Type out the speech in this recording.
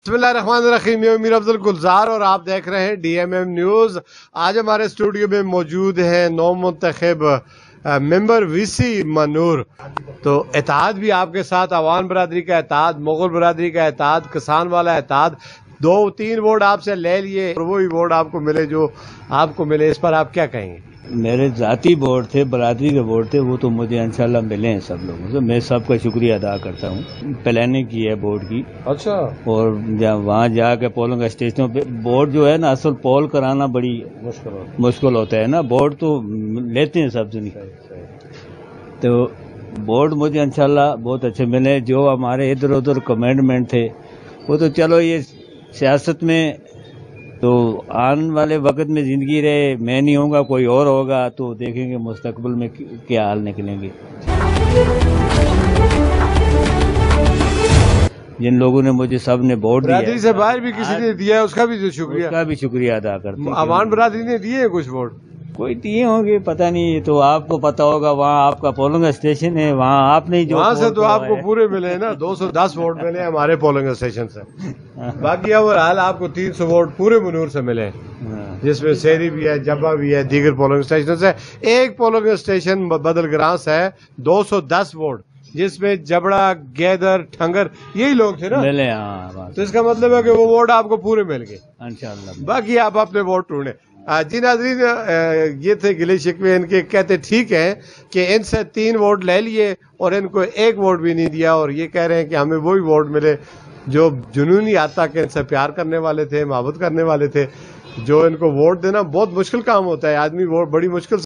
बिस्मिल्लाहिर्रहमानिर्रहीम। मैं मीर अफजल गुलजार और आप देख रहे हैं DMM न्यूज़। आज हमारे स्टूडियो में मौजूद हैं नौ मुंतखब मेंबर VC मनूर। तो इत्तेहाद भी आपके साथ, अवान बरादरी का इत्तेहाद, मुगल बरादरी का इत्तेहाद, किसान वाला इत्तेहाद, 2-3 वोट आपसे ले लिए और वही वोट आपको मिले जो आपको मिले, इस पर आप क्या कहेंगे? मेरे ذاتی वोट थे, बरादरी के वोट थे, वो तो मुझे इंशाल्लाह मिले हैं सब लोगों से। मैं सबका शुक्रिया अदा करता हूँ। प्लानिंग की है वोट की। अच्छा। और वहाँ जाके पोलिंग स्टेशनों पे वोट जो है ना, असल पोल कराना बड़ी मुश्किल होता है ना। वोट तो लेते हैं सब दुनिया, तो वोट मुझे इंशाल्लाह बहुत अच्छे मिले। जो हमारे इधर उधर कमेंटमेंट थे वो तो चलो, ये सियासत में तो आने वाले वक्त में जिंदगी रहे, मैं नहीं होगा कोई और होगा, तो देखेंगे मुस्तकबिल में क्या हाल निकलेंगे। जिन लोगों ने मुझे सब ने वोट दिया, बरादरी से बाहर भी किसी ने दिया है, उसका भी शुक्रिया अदा करते हैं। अवान बरादरी ने दिए हैं कुछ वोट, कोई दिए होंगे, पता नहीं, तो आपको पता होगा। वहाँ आपका पोलिंग स्टेशन है, वहाँ आपने जो वहाँ से तो आपको पूरे मिले हैं ना, 210 वोट मिले हमारे पोलिंग स्टेशन से। बाकी ओवरऑल आपको 300 वोट पूरे मनूर से मिले, जिसमें शहरी भी है, जब्बा भी है, दीगर पोलिंग स्टेशन से। एक पोलिंग स्टेशन बदलग्रां से है 210 वोट, जिसमें जबड़ा, गैदर, ठंगर यही लोग थे ना मिले। तो इसका मतलब है कि वो वोट आपको पूरे मिल गए इंशाल्लाह। बाकी आप अपने वोट ढूंढे। जी नाज़रीन, ये थे गिले शिकवे इनके। कहते ठीक है कि इनसे 3 वोट ले लिए और इनको 1 वोट भी नहीं दिया, और ये कह रहे हैं कि हमें वही वोट मिले जो जुनूनी आता के इनसे प्यार करने वाले थे, मोहब्बत करने वाले थे। जो इनको वोट देना बहुत मुश्किल काम होता है, आदमी वोट बड़ी मुश्किल